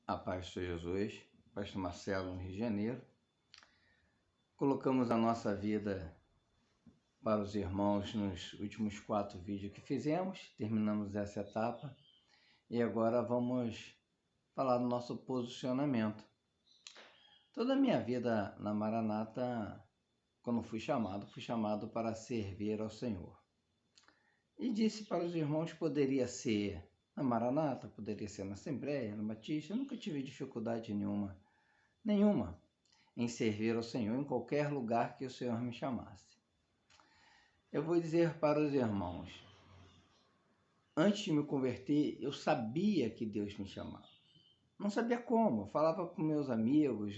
A paz de Jesus, Pastor Marcelo, no Rio de Janeiro. Colocamos a nossa vida para os irmãos nos últimos 4 vídeos que fizemos, terminamos essa etapa e agora vamos falar do nosso posicionamento. Toda a minha vida na Maranata, quando fui chamado para servir ao Senhor. E disse para os irmãos que poderia ser na Maranata, poderia ser na Assembleia, no Batista. Eu nunca tive dificuldade nenhuma em servir ao Senhor em qualquer lugar que o Senhor me chamasse. Eu vou dizer para os irmãos, antes de me converter, eu sabia que Deus me chamava. Não sabia como, eu falava com meus amigos,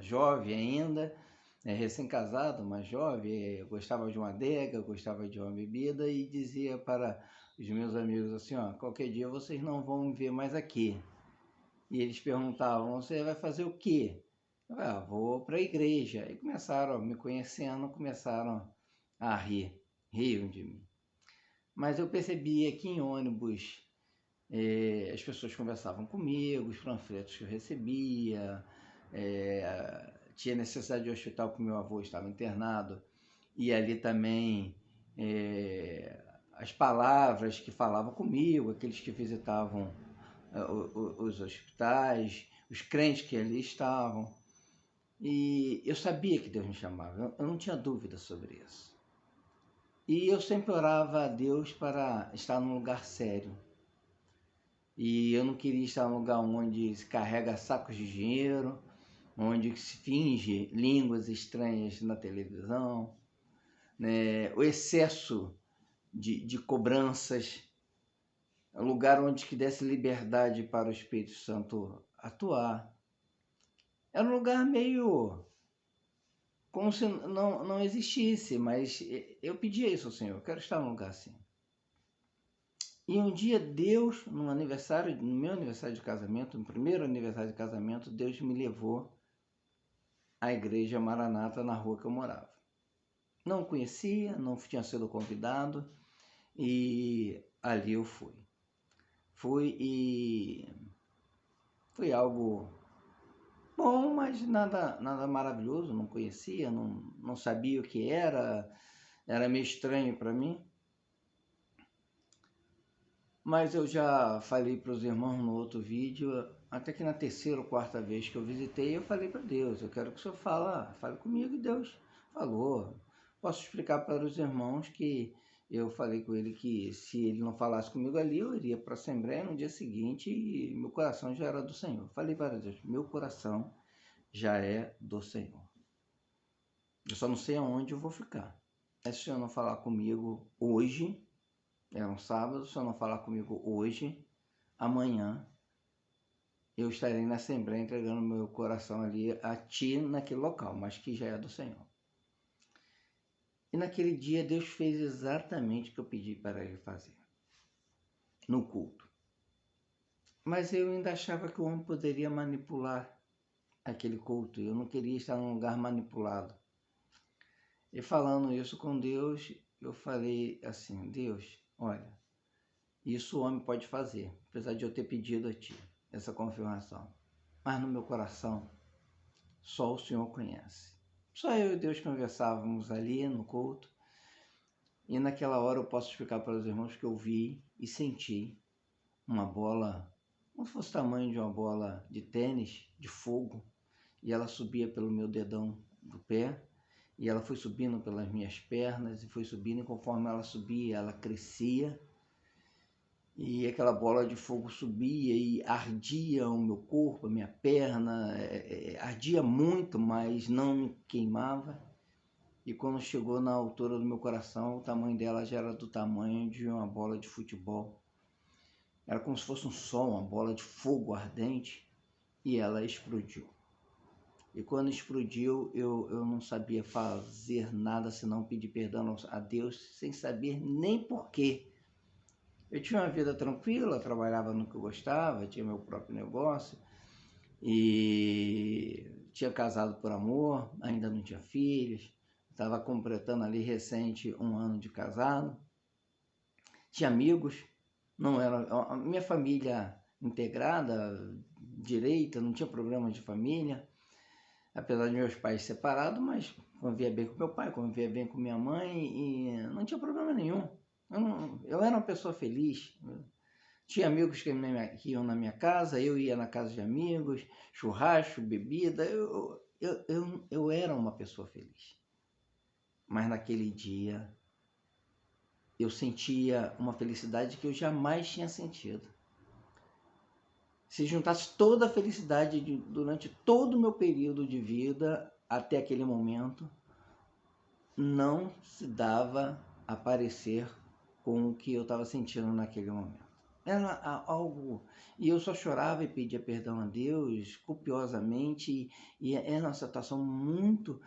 jovem ainda, recém-casado, mas jovem, gostava de uma adega, gostava de uma bebida e dizia para os meus amigos assim, qualquer dia vocês não vão me ver mais aqui. E eles perguntavam, você vai fazer o quê? Eu vou para a igreja. E começaram, me conhecendo, começaram a riam de mim. Mas eu percebia que em ônibus as pessoas conversavam comigo, os panfletos que eu recebia, tinha necessidade de hospital porque meu avô estava internado, e ali também as palavras que falavam comigo, aqueles que visitavam os hospitais, os crentes que ali estavam, e eu sabia que Deus me chamava, eu não tinha dúvida sobre isso. E eu sempre orava a Deus para estar num lugar sério. E eu não queria estar num lugar onde se carrega sacos de dinheiro, onde se finge línguas estranhas na televisão, o excesso de cobranças, um lugar onde que desse liberdade para o Espírito Santo atuar. Era um lugar meio como se não existisse, mas eu pedia isso ao Senhor, eu quero estar num lugar assim. E um dia Deus, no meu aniversário de casamento, no primeiro aniversário de casamento, Deus me levou à igreja Maranata na rua que eu morava. Não conhecia, não tinha sido convidado e ali eu fui. Foi algo bom, mas nada maravilhoso, não conhecia, não sabia o que era meio estranho para mim. Mas eu já falei para os irmãos no outro vídeo, até que na 3ª ou 4ª vez que eu visitei, eu falei para Deus, eu quero que o Senhor fale comigo, e Deus falou. Posso explicar para os irmãos que eu falei com ele que se ele não falasse comigo ali, eu iria para a Assembleia no dia seguinte e meu coração já era do Senhor. Falei para Deus, meu coração já é do Senhor. Eu só não sei aonde eu vou ficar. Se o Senhor não falar comigo hoje, era um sábado, se eu não falar comigo hoje, amanhã eu estarei na Assembleia entregando meu coração ali a Ti naquele local, mas que já é do Senhor. E naquele dia Deus fez exatamente o que eu pedi para Ele fazer, no culto. Mas eu ainda achava que o homem poderia manipular aquele culto, eu não queria estar num lugar manipulado. E falando isso com Deus, eu falei assim, Deus, olha, isso o homem pode fazer, apesar de eu ter pedido a Ti essa confirmação. Mas no meu coração, só o Senhor conhece. Só eu e Deus conversávamos ali no culto. E naquela hora eu posso explicar para os irmãos que eu vi e senti uma bola, como se fosse o tamanho de uma bola de tênis, de fogo. E ela subia pelo meu dedão do pé. E ela foi subindo pelas minhas pernas e foi subindo. E conforme ela subia, ela crescia. E aquela bola de fogo subia e ardia o meu corpo, a minha perna, ardia muito, mas não me queimava. E quando chegou na altura do meu coração, o tamanho dela já era do tamanho de uma bola de futebol. Era como se fosse um sol, uma bola de fogo ardente, e ela explodiu. E quando explodiu, eu não sabia fazer nada senão pedir perdão a Deus, sem saber nem porquê. Eu tinha uma vida tranquila, trabalhava no que eu gostava, tinha meu próprio negócio e tinha casado por amor, ainda não tinha filhos, estava completando ali recente 1 ano de casado, tinha amigos, não era a minha família integrada, direita, não tinha problema de família, apesar de meus pais separados, mas convivia bem com meu pai, convivia bem com minha mãe e não tinha problema nenhum. Eu era uma pessoa feliz. Tinha amigos que iam na minha casa, eu ia na casa de amigos, churrasco, bebida. Eu era uma pessoa feliz. Mas naquele dia eu sentia uma felicidade que eu jamais tinha sentido. Se juntasse toda a felicidade durante todo o meu período de vida até aquele momento, não se dava a parecer com o que eu estava sentindo naquele momento. Era algo... E eu só chorava e pedia perdão a Deus copiosamente, e era uma situação muito,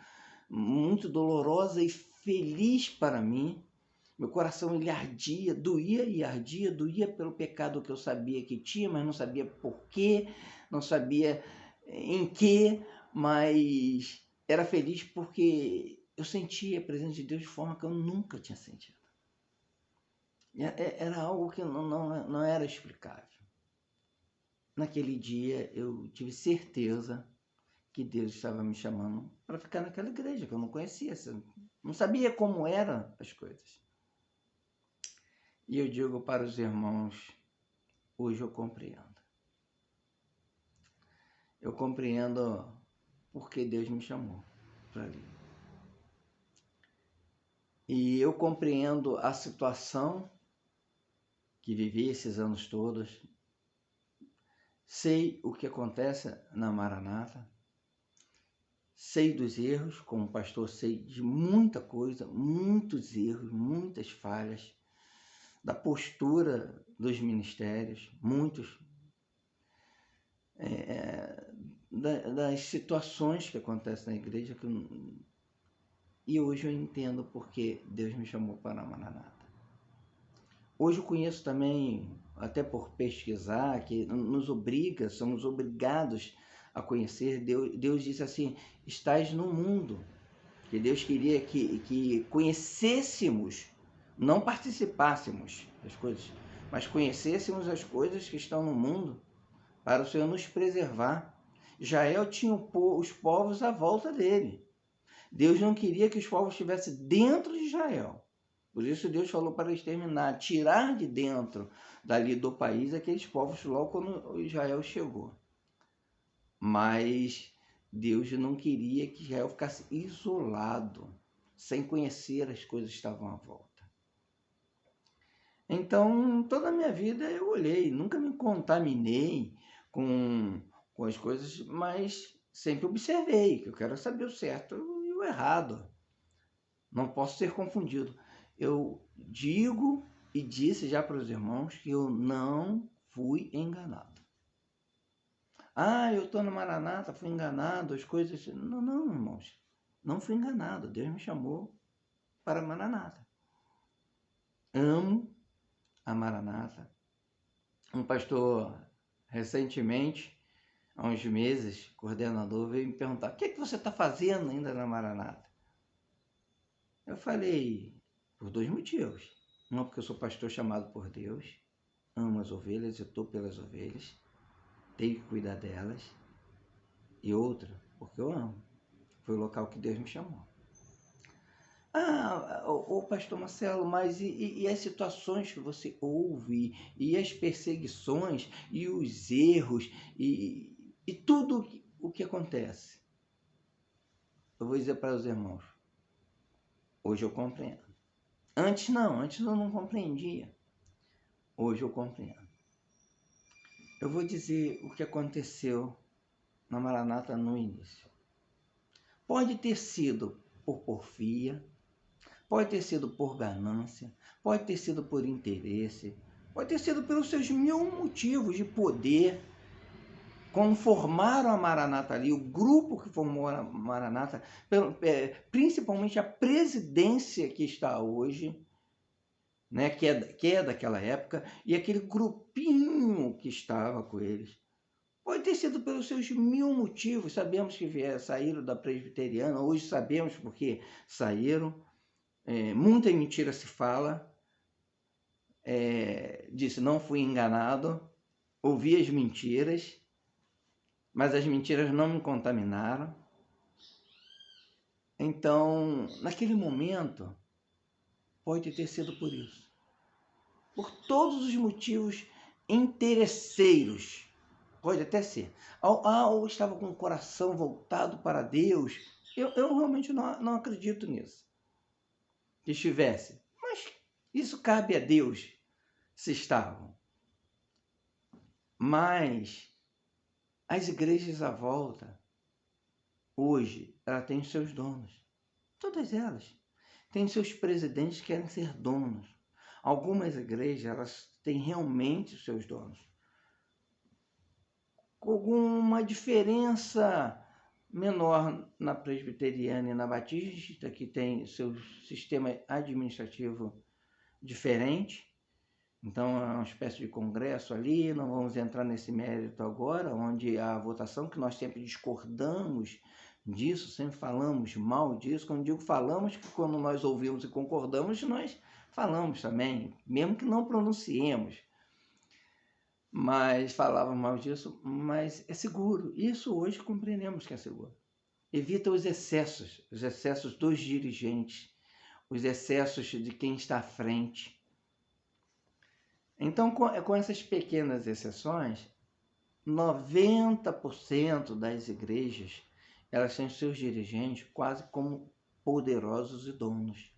muito dolorosa e feliz para mim. Meu coração ele ardia, doía pelo pecado que eu sabia que tinha, mas não sabia por quê, não sabia em quê, mas era feliz porque eu sentia a presença de Deus de forma que eu nunca tinha sentido. Era algo que não era explicável. Naquele dia eu tive certeza que Deus estava me chamando para ficar naquela igreja que eu não conhecia, não sabia como eram as coisas. E eu digo para os irmãos, hoje eu compreendo. Eu compreendo porque Deus me chamou para ali. E eu compreendo a situação que vivi esses anos todos. Sei o que acontece na Maranata. Sei dos erros, como pastor, sei de muita coisa, muitos erros, muitas falhas, da postura dos ministérios, muitos, das situações que acontecem na igreja, e hoje eu entendo porque Deus me chamou para a Maranata. Hoje eu conheço também, até por pesquisar, que nos obriga, somos obrigados a conhecer. Deus disse assim, estais no mundo, que Deus queria que conhecêssemos, não participássemos das coisas, mas conhecêssemos as coisas que estão no mundo, para o Senhor nos preservar. Israel tinha os povos à volta dele. Deus não queria que os povos estivessem dentro de Israel. Por isso Deus falou para exterminar, tirar de dentro dali do país aqueles povos logo quando Israel chegou. Mas Deus não queria que Israel ficasse isolado, sem conhecer as coisas que estavam à volta. Então, toda a minha vida eu olhei, nunca me contaminei com as coisas, mas sempre observei, que eu quero saber o certo e o errado. Não posso ser confundido. Eu digo e disse já para os irmãos que eu não fui enganado. Eu estou na Maranata, fui enganado, as coisas... Não, irmãos. Não fui enganado. Deus me chamou para a Maranata. Amo a Maranata. Um pastor, recentemente, há uns meses, coordenador, veio me perguntar: o que você está fazendo ainda na Maranata? Eu falei, por 2 motivos. Uma, porque eu sou pastor chamado por Deus, amo as ovelhas, eu estou pelas ovelhas, tenho que cuidar delas. E outra, porque eu amo. Foi o local que Deus me chamou. Pastor Marcelo, mas e as situações que você ouve, e as perseguições, e os erros, e tudo o que acontece? Eu vou dizer para os irmãos, hoje eu compreendo. Antes eu não compreendia. Hoje eu compreendo. Eu vou dizer o que aconteceu na Maranata no início. Pode ter sido por porfia, pode ter sido por ganância, pode ter sido por interesse, pode ter sido pelos seus 1000 motivos de poder, como formaram a Maranata ali, o grupo que formou a Maranata, principalmente a presidência que está hoje, né, que é daquela época, e aquele grupinho que estava com eles. Pode ter sido pelos seus 1000 motivos. Sabemos que saíram da presbiteriana, hoje sabemos porque saíram. Muita mentira se fala. Disse, não fui enganado, ouvi as mentiras, mas as mentiras não me contaminaram. Então, naquele momento, pode ter sido por isso. Por todos os motivos interesseiros. Pode até ser. Eu estava com o coração voltado para Deus. Eu realmente não acredito nisso. Que estivesse. Mas isso cabe a Deus, se estavam. Mas as igrejas à volta, hoje, ela tem seus donos. Todas elas. Têm seus presidentes que querem ser donos. Algumas igrejas, elas têm realmente os seus donos. Com alguma diferença menor na presbiteriana e na batista, que tem seu sistema administrativo diferente. Então, é uma espécie de congresso ali, não vamos entrar nesse mérito agora, onde a votação, que nós sempre discordamos disso, sempre falamos mal disso. Quando digo falamos, que quando nós ouvimos e concordamos, nós falamos também, mesmo que não pronunciemos. Mas falávamos mal disso, mas é seguro. Isso hoje compreendemos que é seguro. Evita os excessos dos dirigentes, os excessos de quem está à frente. Então, com essas pequenas exceções, 90% das igrejas, elas têm seus dirigentes quase como poderosos e donos.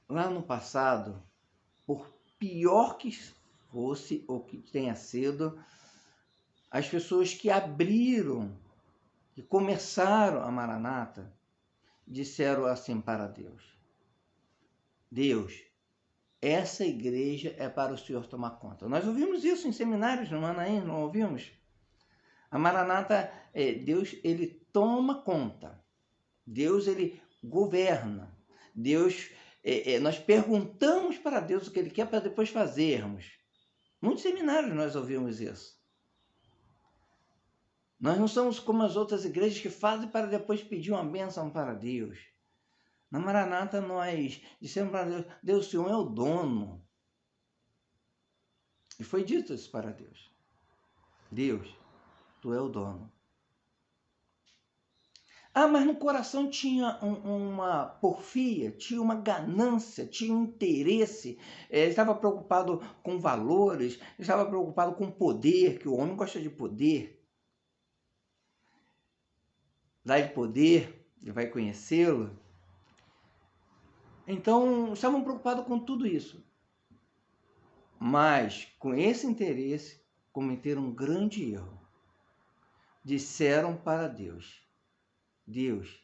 Lá no passado, por pior que fosse ou que tenha sido, as pessoas que abriram, que começaram a Maranata, disseram assim para Deus: Deus, essa igreja é para o Senhor tomar conta. Nós ouvimos isso em seminários no Manaim, não ouvimos? A Maranata, Deus, ele toma conta. Deus, ele governa. Deus, nós perguntamos para Deus o que ele quer para depois fazermos. Muitos seminários nós ouvimos isso. Nós não somos como as outras igrejas que fazem para depois pedir uma bênção para Deus. Na Maranata nós dissemos para Deus: Deus, o Senhor é o dono. E foi dito isso para Deus: Deus, tu é o dono. Mas no coração tinha uma porfia, tinha uma ganância, tinha um interesse. Ele estava preocupado com valores, ele estava preocupado com poder, que o homem gosta de poder. Dá-lhe poder, ele vai conhecê-lo. Então, estavam preocupados com tudo isso. Mas, com esse interesse, cometeram um grande erro. Disseram para Deus: Deus,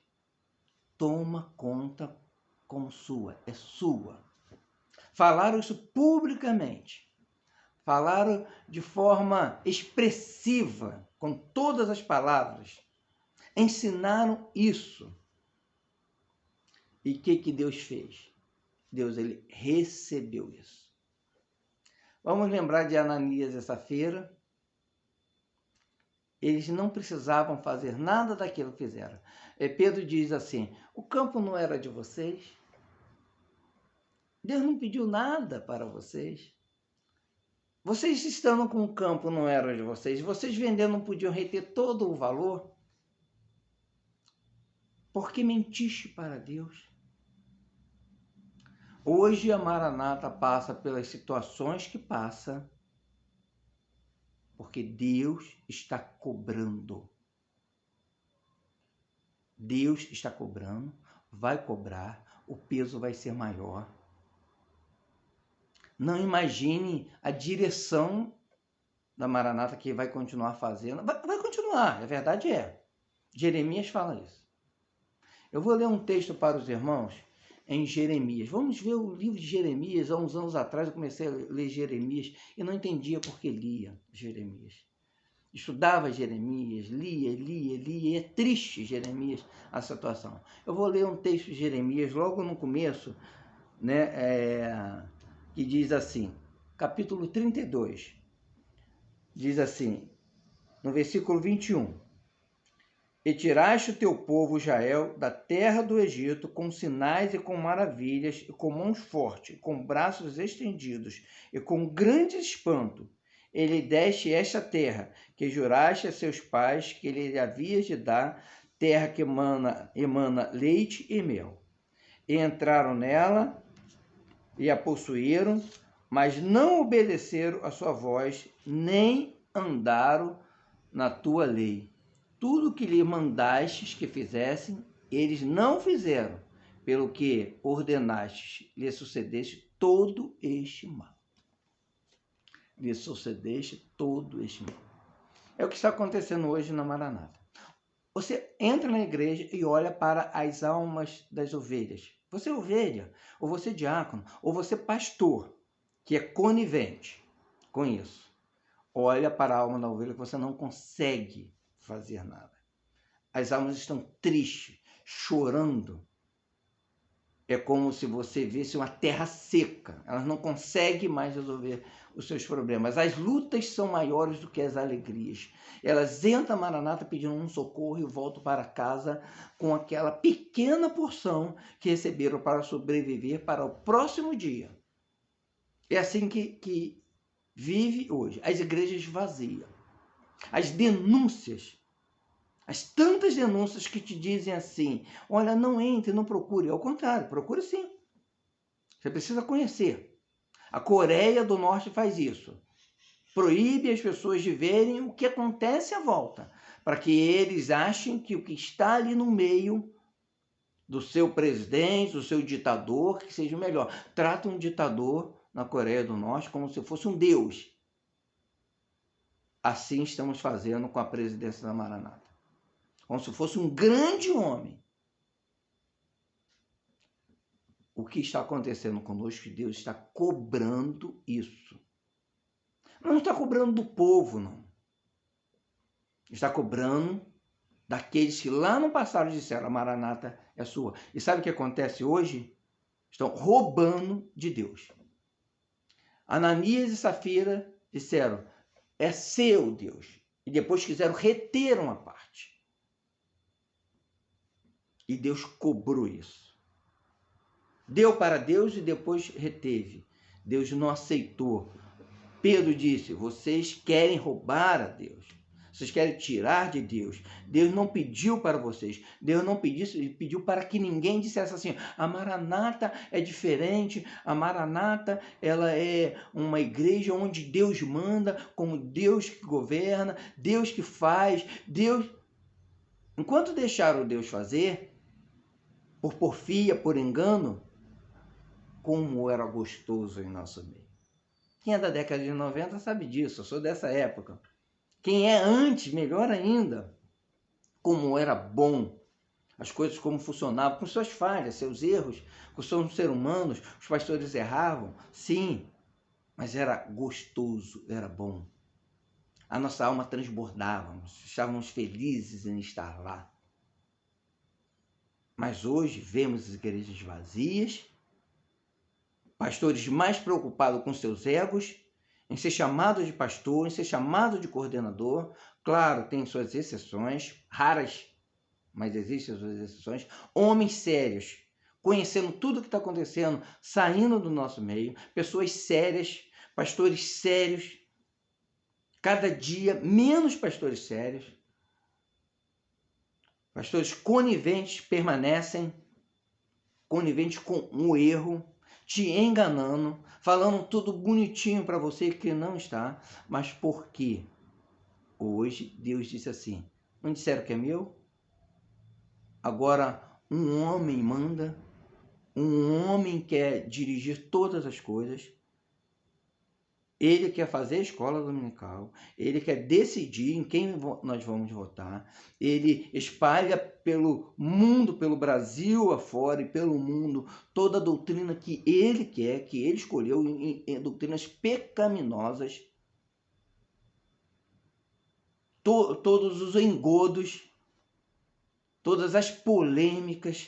toma conta como sua, é sua. Falaram isso publicamente. Falaram de forma expressiva, com todas as palavras. Ensinaram isso. E o que Deus fez? Deus, ele recebeu isso. Vamos lembrar de Ananias essa feira. Eles não precisavam fazer nada daquilo que fizeram. Pedro diz assim: o campo não era de vocês? Deus não pediu nada para vocês? Vocês estando com o campo não era de vocês? Vocês vendendo não podiam reter todo o valor? Por que mentiste para Deus? Hoje a Maranata passa pelas situações que passa, porque Deus está cobrando. Deus está cobrando, vai cobrar, o peso vai ser maior. Não imagine a direção da Maranata que vai continuar fazendo. Vai continuar, a verdade é. Jeremias fala isso. Eu vou ler um texto para os irmãos em Jeremias. Vamos ver o livro de Jeremias. Há uns anos atrás eu comecei a ler Jeremias e não entendia por que lia Jeremias. Estudava Jeremias, lia, e é triste, Jeremias, a situação. Eu vou ler um texto de Jeremias logo no começo, né, que diz assim, capítulo 32, diz assim, no versículo 21, e tiraste o teu povo Israel da terra do Egito com sinais e com maravilhas, e com mãos fortes, com braços estendidos, e com grande espanto, ele deste esta terra, que juraste a seus pais que lhe havias de dar, terra que emana leite e mel. E entraram nela e a possuíram, mas não obedeceram a sua voz, nem andaram na tua lei. Tudo que lhe mandastes que fizessem, eles não fizeram, pelo que ordenastes, lhe sucedeste todo este mal. Lhe sucedeste todo este mal. É o que está acontecendo hoje na Maranata. Você entra na igreja e olha para as almas das ovelhas. Você é ovelha, ou você é diácono, ou você é pastor, que é conivente com isso. Olha para a alma da ovelha que você não consegue fazer nada. As almas estão tristes, chorando. É como se você visse uma terra seca. Elas não conseguem mais resolver os seus problemas. As lutas são maiores do que as alegrias. Elas entram na Maranata pedindo um socorro e voltam para casa com aquela pequena porção que receberam para sobreviver para o próximo dia. É assim que vive hoje. As igrejas vazias. As denúncias. As tantas denúncias que te dizem assim, olha, não entre, não procure. Ao contrário, procure sim. Você precisa conhecer. A Coreia do Norte faz isso. Proíbe as pessoas de verem o que acontece à volta, para que eles achem que o que está ali no meio do seu presidente, do seu ditador, que seja o melhor. Trata um ditador na Coreia do Norte como se fosse um deus. Assim estamos fazendo com a presidência da Maranata. Como se fosse um grande homem. O que está acontecendo conosco, Deus está cobrando isso. Não está cobrando do povo, não. Está cobrando daqueles que lá no passado disseram, a Maranata é sua. E sabe o que acontece hoje? Estão roubando de Deus. Ananias e Safira disseram, é seu Deus. E depois quiseram reter uma parte. E Deus cobrou isso. Deu para Deus e depois reteve. Deus não aceitou. Pedro disse, vocês querem roubar a Deus. Vocês querem tirar de Deus. Deus não pediu para vocês. Deus não pediu para que ninguém dissesse assim, a Maranata é diferente. A Maranata, ela é uma igreja onde Deus manda, como Deus que governa, Deus que faz, Deus... Enquanto deixaram Deus fazer, por porfia, por engano, como era gostoso em nosso meio. Quem é da década de 90 sabe disso, eu sou dessa época. Quem é antes, melhor ainda, como era bom, as coisas como funcionavam, com suas falhas, seus erros, com seus seres humanos, os pastores erravam, sim, mas era gostoso, era bom. A nossa alma transbordava, estávamos felizes em estar lá. Mas hoje vemos as igrejas vazias, pastores mais preocupados com seus egos, em ser chamado de pastor, em ser chamado de coordenador. Claro, tem suas exceções, raras, mas existem suas exceções. Homens sérios, conhecendo tudo o que está acontecendo, saindo do nosso meio. Pessoas sérias, pastores sérios. Cada dia, menos pastores sérios. Pastores coniventes permanecem, coniventes com o erro, te enganando, falando tudo bonitinho para você que não está. Mas por quê? Hoje Deus disse assim, não disseram que é meu? Agora um homem manda, um homem quer dirigir todas as coisas, ele quer fazer a escola dominical, ele quer decidir em quem nós vamos votar, ele espalha pelo mundo, pelo Brasil afora e pelo mundo, toda a doutrina que ele quer, que ele escolheu, em doutrinas pecaminosas, todos os engodos, todas as polêmicas,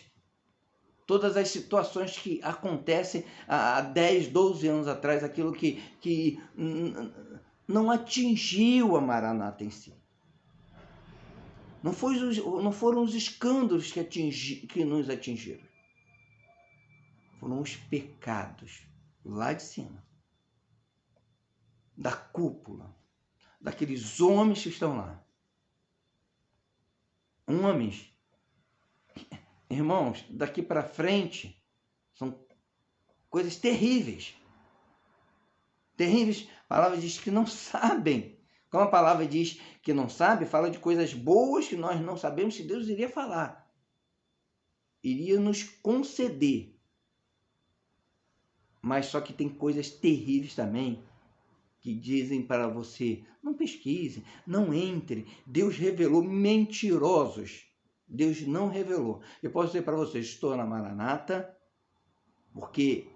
todas as situações que acontecem há 10, 12 anos atrás, aquilo que não atingiu a Maranata em si. Não foram os escândalos que nos atingiram. Foram os pecados lá de cima. da cúpula, daqueles homens que estão lá. Homens, irmãos, daqui para frente são coisas terríveis. Terríveis. A palavra diz que não sabem. Como a palavra diz que não sabe, fala de coisas boas que nós não sabemos se Deus iria falar. Iria nos conceder. Mas só que tem coisas terríveis também que dizem para você, não pesquise, não entre. Deus revelou, mentirosos. Deus não revelou. Eu posso dizer para vocês, estou na Maranata, porque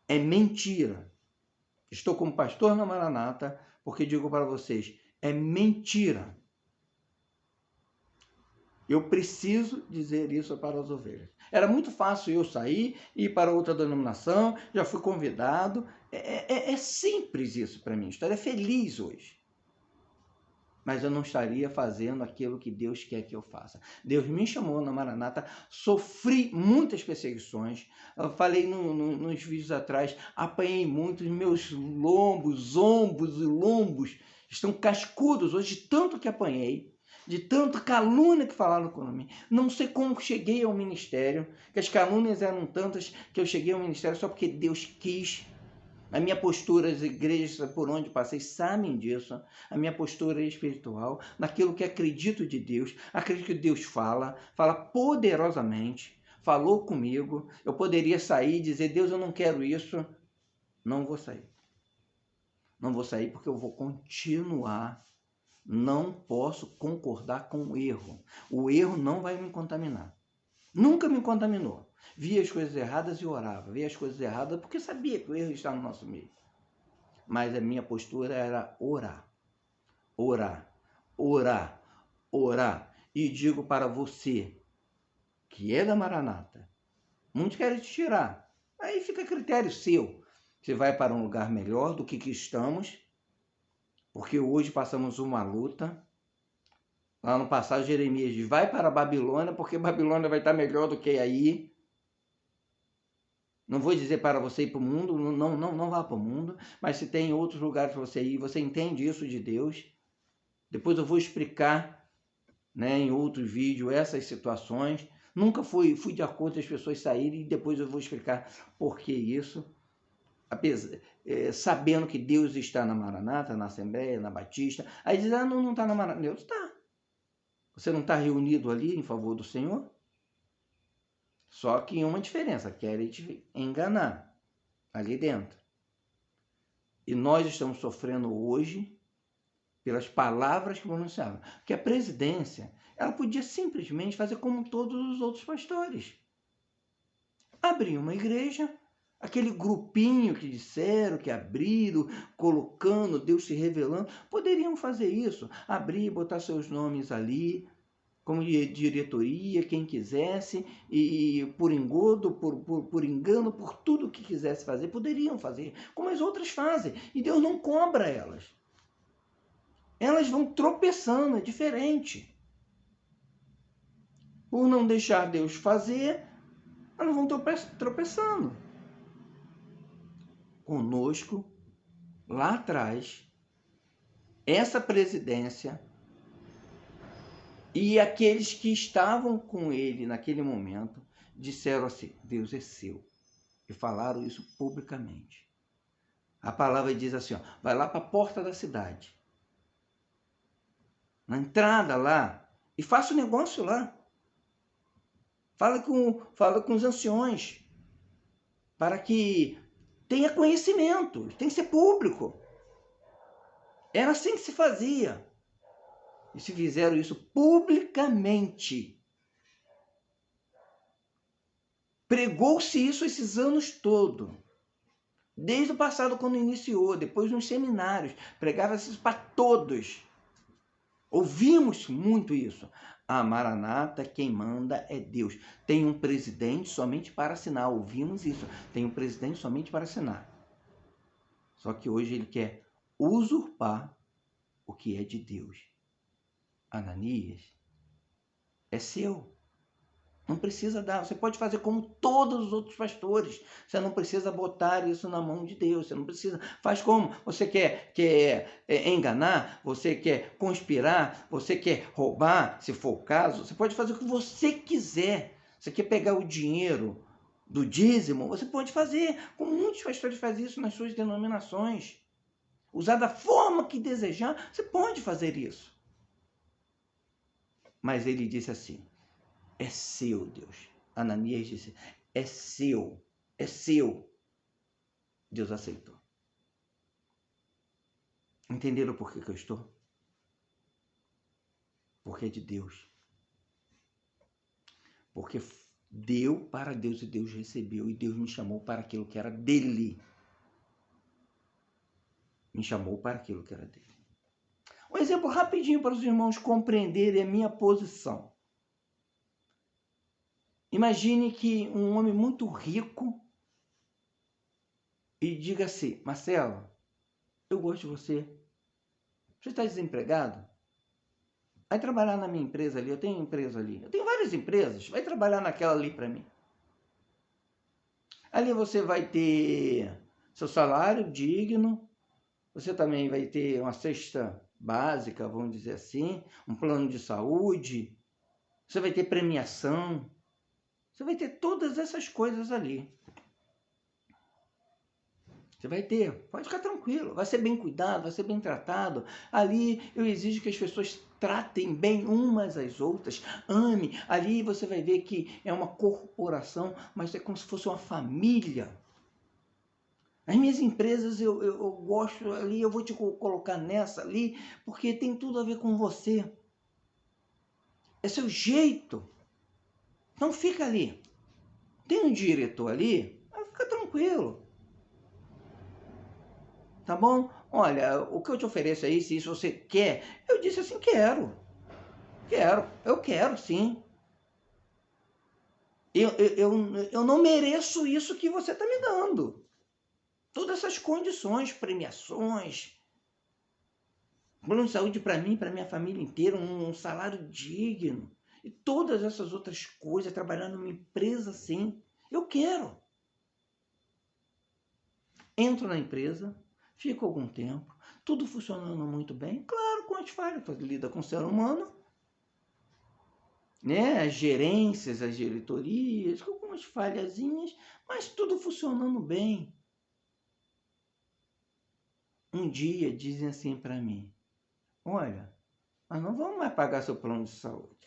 é mentira. Estou como pastor na Maranata, porque digo para vocês, é mentira. Eu preciso dizer isso para as ovelhas. Era muito fácil eu sair e ir para outra denominação, já fui convidado. É simples isso para mim, estaria feliz hoje. Mas eu não estaria fazendo aquilo que Deus quer que eu faça. Deus me chamou na Maranata, sofri muitas perseguições, eu falei nos vídeos atrás, apanhei muito, meus ombros e lombos estão cascudos hoje de tanto que apanhei, de tanta calúnia que falaram com mim. Não sei como cheguei ao ministério, que as calúnias eram tantas que eu cheguei ao ministério só porque Deus quis. A minha postura, as igrejas por onde passei sabem disso. A minha postura espiritual, naquilo que acredito de Deus. Acredito que Deus fala poderosamente. Falou comigo. Eu poderia sair e dizer, Deus, eu não quero isso. Não vou sair. Não vou sair porque eu vou continuar. Não posso concordar com o erro. O erro não vai me contaminar. Nunca me contaminou. Via as coisas erradas e orava. Via as coisas erradas porque sabia que o erro está no nosso meio. Mas a minha postura era orar. Orar. Orar. Orar. E digo para você, que é da Maranata, muitos querem te tirar. Aí fica a critério seu. Você vai para um lugar melhor do que estamos, porque hoje passamos uma luta. Lá no passado, Jeremias diz, vai para a Babilônia, porque Babilônia vai estar melhor do que aí. Não vou dizer para você ir para o mundo, não vá para o mundo, mas se tem outros lugares para você ir, você entende isso de Deus. Depois eu vou explicar, né, em outro vídeo essas situações. Nunca fui de acordo com as pessoas saírem e depois eu vou explicar por que isso. Sabendo que Deus está na Maranata, na Assembleia, na Batista. Aí diz, não está na Maranata. Deus está. Você não está reunido ali em favor do Senhor? Só que uma diferença, querem te enganar ali dentro. E nós estamos sofrendo hoje pelas palavras que pronunciaram. Porque a presidência, ela podia simplesmente fazer como todos os outros pastores. Abrir uma igreja, aquele grupinho que disseram, que abriram, colocando, Deus se revelando, poderiam fazer isso. Abrir, botar seus nomes ali, como diretoria, quem quisesse, e por engodo, por engano, por tudo que quisesse fazer, poderiam fazer, como as outras fazem. E Deus não cobra elas. Elas vão tropeçando, é diferente. Por não deixar Deus fazer, elas vão tropeçando. Conosco, lá atrás, essa presidência e aqueles que estavam com ele naquele momento disseram assim, Deus é seu. E falaram isso publicamente. A palavra diz assim, vai lá para a porta da cidade. Na entrada lá, e faça o negócio lá. Fala com os anciões, para que tenha conhecimento, tem que ser público. Era assim que se fazia. E se fizeram isso publicamente. Pregou-se isso esses anos todos. Desde o passado, quando iniciou, depois nos seminários, pregava-se isso para todos. Ouvimos muito isso. A Maranata, quem manda é Deus. Tem um presidente somente para assinar. Ouvimos isso. Tem um presidente somente para assinar. Só que hoje ele quer usurpar o que é de Deus. Ananias, é seu. Não precisa dar. Você pode fazer como todos os outros pastores. Você não precisa botar isso na mão de Deus. Você não precisa. Faz como? Você quer enganar? Você quer conspirar? Você quer roubar? Se for o caso, você pode fazer o que você quiser. Você quer pegar o dinheiro do dízimo? Você pode fazer. Como muitos pastores fazem isso nas suas denominações. Usar da forma que desejar, você pode fazer isso. Mas ele disse assim: é seu, Deus. Ananias disse: é seu, é seu. Deus aceitou. Entenderam por que eu estou? Porque é de Deus. Porque deu para Deus e Deus recebeu. E Deus me chamou para aquilo que era dele. Me chamou para aquilo que era dele. Um exemplo rapidinho para os irmãos compreenderem a minha posição. Imagine que um homem muito rico e diga assim: Marcelo, eu gosto de você. Você está desempregado? Vai trabalhar na minha empresa ali. Eu tenho empresa ali. Eu tenho várias empresas. Vai trabalhar naquela ali para mim. Ali você vai ter seu salário digno. Você também vai ter uma cesta básica, vamos dizer assim. Um plano de saúde. Você vai ter premiação. Você vai ter todas essas coisas ali. Você vai ter, pode ficar tranquilo, vai ser bem cuidado, vai ser bem tratado. Ali eu exijo que as pessoas tratem bem umas às outras, ame. Ali você vai ver que é uma corporação, mas é como se fosse uma família. As minhas empresas eu gosto ali, eu vou te colocar nessa ali, porque tem tudo a ver com você. É seu jeito. Então fica ali. Tem um diretor ali, fica tranquilo. Tá bom? Olha, o que eu te ofereço aí, se isso você quer, eu disse assim, quero, eu quero sim. Eu não mereço isso que você está me dando. Todas essas condições, premiações, plano de saúde para mim, para minha família inteira, um salário digno. E todas essas outras coisas, trabalhar numa empresa assim, eu quero. Entro na empresa, fico algum tempo, tudo funcionando muito bem, claro, com as falhas, lida com o ser humano, né? As gerências, as diretorias, com algumas falhazinhas, mas tudo funcionando bem. Um dia dizem assim para mim: olha, nós não vamos mais pagar seu plano de saúde.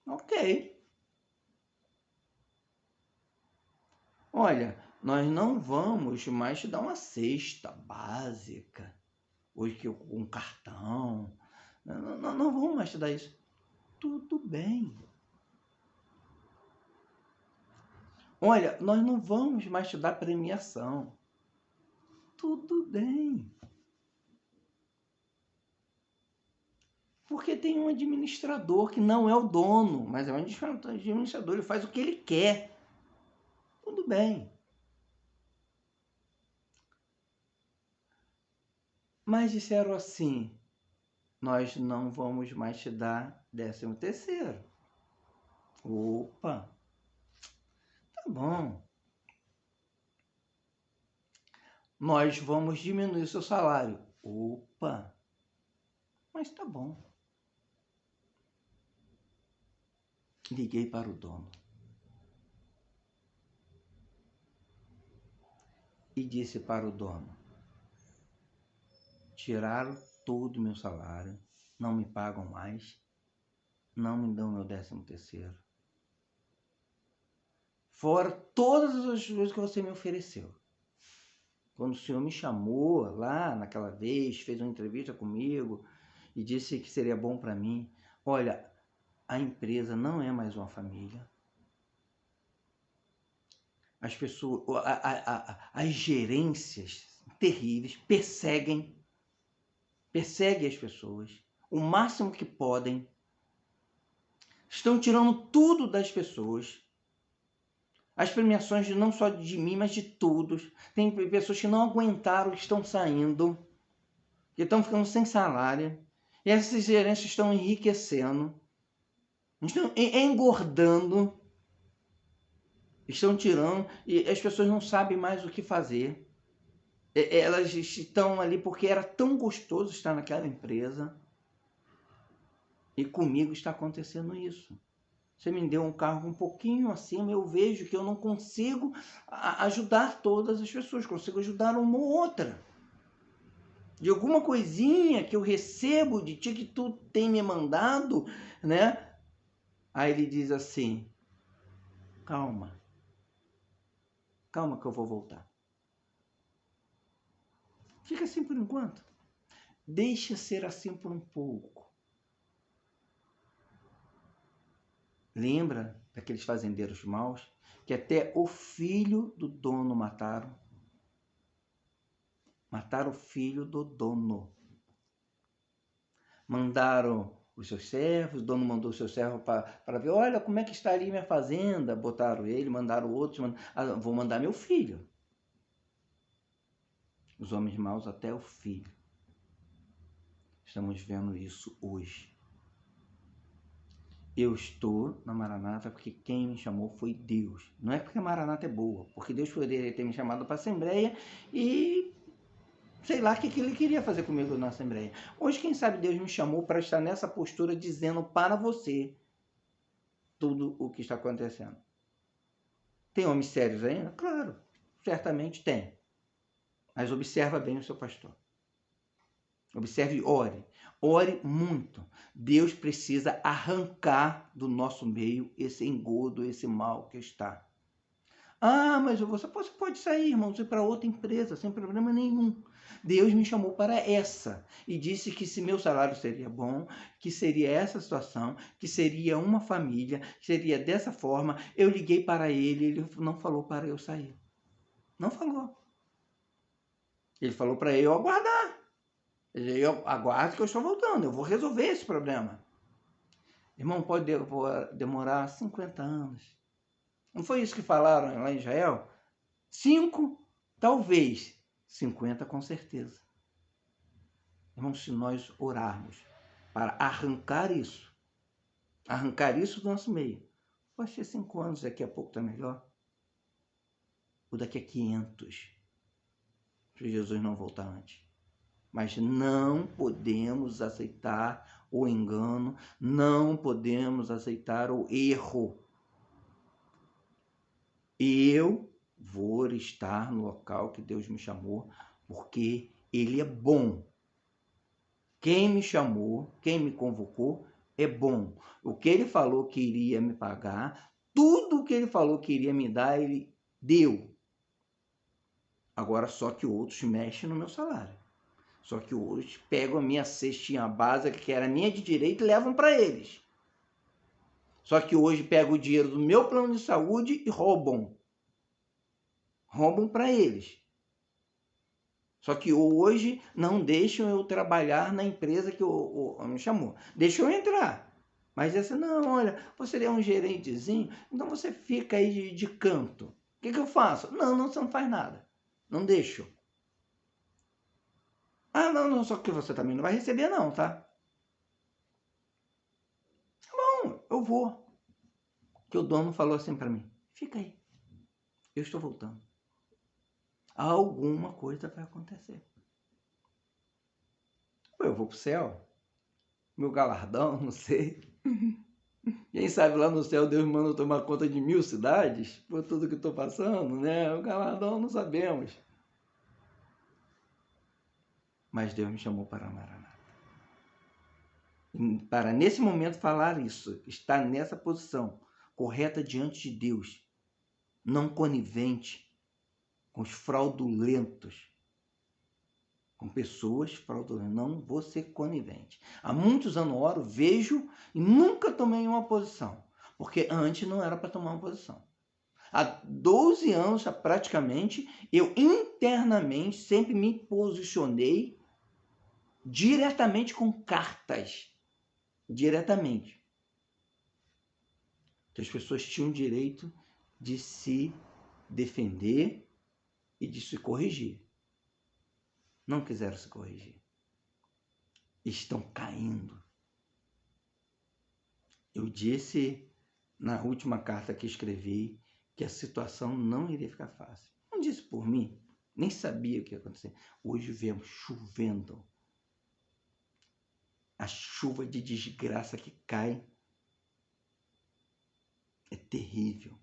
Ok. Olha, nós não vamos mais te dar uma cesta básica, hoje que um cartão. Não vamos mais te dar isso. Tudo bem. Olha, nós não vamos mais te dar premiação. Tudo bem. Porque tem um administrador que não é o dono, mas é um administrador, ele faz o que ele quer. Tudo bem. Mas disseram assim: nós não vamos mais te dar 13º. Opa, tá bom. Nós vamos diminuir seu salário. Opa, mas tá bom. Liguei para o dono e disse para o dono: tiraram todo o meu salário, não me pagam mais, não me dão meu 13º. Fora todas as coisas que você me ofereceu. Quando o senhor me chamou lá naquela vez, fez uma entrevista comigo e disse que seria bom para mim. Olha, a empresa não é mais uma família. As pessoas, as gerências terríveis perseguem as pessoas o máximo que podem. Estão tirando tudo das pessoas. As premiações não só de mim, mas de todos. Tem pessoas que não aguentaram, que estão saindo, que estão ficando sem salário. E essas gerências estão enriquecendo. Estão engordando, estão tirando, e as pessoas não sabem mais o que fazer. Elas estão ali porque era tão gostoso estar naquela empresa. E comigo está acontecendo isso. Você me deu um cargo um pouquinho acima, eu vejo que eu não consigo ajudar todas as pessoas, consigo ajudar uma ou outra. De alguma coisinha que eu recebo de ti que tu tem me mandado, né? Aí ele diz assim: calma, calma que eu vou voltar. Fica assim por enquanto. Deixa ser assim por um pouco. Lembra daqueles fazendeiros maus que até o filho do dono mataram? Mataram o filho do dono. Mandaram os seus servos, o dono mandou os seus servos para ver, olha como é que está ali minha fazenda. Botaram ele, mandaram outros, vou mandar meu filho. Os homens maus até o filho. Estamos vendo isso hoje. Eu estou na Maranata porque quem me chamou foi Deus. Não é porque a Maranata é boa, porque Deus poderia ter me chamado para a Assembleia e sei lá o que ele queria fazer comigo na Assembleia. Hoje, quem sabe, Deus me chamou para estar nessa postura dizendo para você tudo o que está acontecendo. Tem homens sérios ainda? Claro, certamente tem. Mas observa bem o seu pastor. Observe e ore. Ore muito. Deus precisa arrancar do nosso meio esse engodo, esse mal que está. Ah, mas você pode sair, irmão, ir para outra empresa, sem problema nenhum. Deus me chamou para essa e disse que se meu salário seria bom, que seria essa situação, que seria uma família, que seria dessa forma. Eu liguei para ele não falou para eu sair. Não falou. Ele falou para eu aguardar. Eu aguardo que eu estou voltando, eu vou resolver esse problema. Irmão, pode demorar 50 anos. Não foi isso que falaram lá em Israel? 5, talvez. 50 com certeza. Irmão, se nós orarmos para arrancar isso do nosso meio, pode ser 5 anos, daqui a pouco está melhor. Ou daqui a 500, se Jesus não voltar antes. Mas não podemos aceitar o engano, não podemos aceitar o erro. Eu vou estar no local que Deus me chamou, porque Ele é bom. Quem me chamou, quem me convocou, é bom. O que Ele falou que iria me pagar, tudo o que Ele falou que iria me dar, Ele deu. Agora só que outros mexem no meu salário. Só que hoje pegam a minha cestinha básica, que era minha de direito, e levam para eles. Só que hoje pegam o dinheiro do meu plano de saúde e roubam. Roubam para eles. Só que hoje não deixam eu trabalhar na empresa que me chamou. Deixam eu entrar. Mas essa não, olha, você é um gerentezinho, então você fica aí de canto. O que eu faço? Não, você não faz nada. Não deixo. Ah, não, só que você também não vai receber não, tá? Bom, eu vou. Que o dono falou assim para mim, fica aí, eu estou voltando. Alguma coisa vai acontecer. Eu vou pro céu, meu galardão, não sei. Quem sabe lá no céu Deus me manda tomar conta de 1000 cidades, por tudo que estou passando, né? O galardão não sabemos. Mas Deus me chamou para a Maranata. Para nesse momento falar isso, estar nessa posição correta diante de Deus, não conivente com os fraudulentos, com pessoas fraudulentas. Não vou ser conivente. Há muitos anos oro, vejo e nunca tomei uma posição, porque antes não era para tomar uma posição. Há 12 anos, praticamente, eu internamente sempre me posicionei diretamente com cartas. Diretamente. Que as pessoas tinham direito de se defender e de se corrigir. Não quiseram se corrigir. Estão caindo. Eu disse na última carta que escrevi que a situação não iria ficar fácil. Não disse por mim, nem sabia o que ia acontecer. Hoje vemos chovendo. A chuva de desgraça que cai é terrível.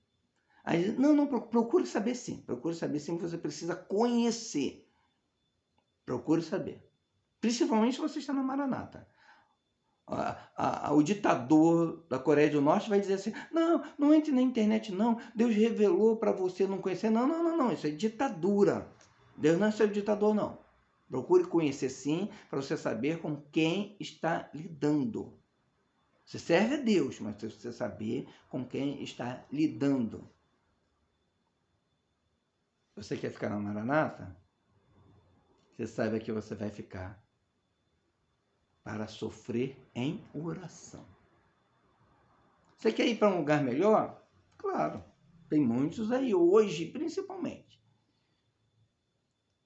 Aí, não, procure saber sim. Procure saber sim, você precisa conhecer. Procure saber. Principalmente se você está na Maranata. O ditador da Coreia do Norte vai dizer assim, não entre na internet não, Deus revelou para você não conhecer. Não, isso é ditadura. Deus não é seu ditador não. Procure conhecer sim, para você saber com quem está lidando. Você serve a Deus, mas você saber com quem está lidando. Você quer ficar na Maranata? Você saiba que você vai ficar para sofrer em oração. Você quer ir para um lugar melhor? Claro, tem muitos aí, hoje principalmente.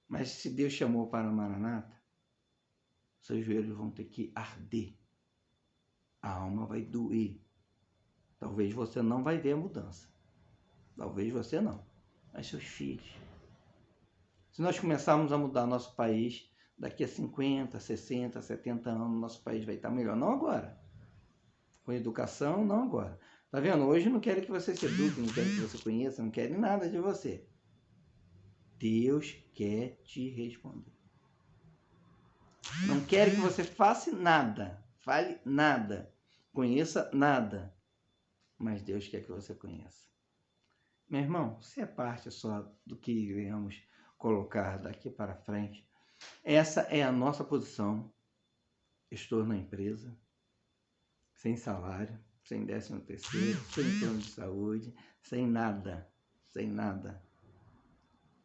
Mas se Deus chamou para a Maranata, seus joelhos vão ter que arder. A alma vai doer. Talvez você não vai ver a mudança. Talvez você não. Mas seus filhos. Se nós começarmos a mudar nosso país, daqui a 50, 60, 70 anos, nosso país vai estar melhor. Não agora. Com educação, não agora. Tá vendo? Hoje não querem que você se eduque, não querem que você conheça, não querem nada de você. Deus quer te responder. Não querem que você faça nada, fale nada, conheça nada. Mas Deus quer que você conheça. Meu irmão, se é parte só do que iremos colocar daqui para frente, essa é a nossa posição. Estou na empresa, sem salário, sem 13º, sem plano de saúde, sem nada.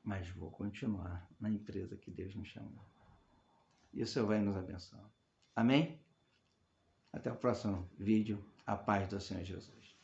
Mas vou continuar na empresa que Deus me chamou. E o Senhor vai nos abençoar. Amém? Até o próximo vídeo. A paz do Senhor Jesus.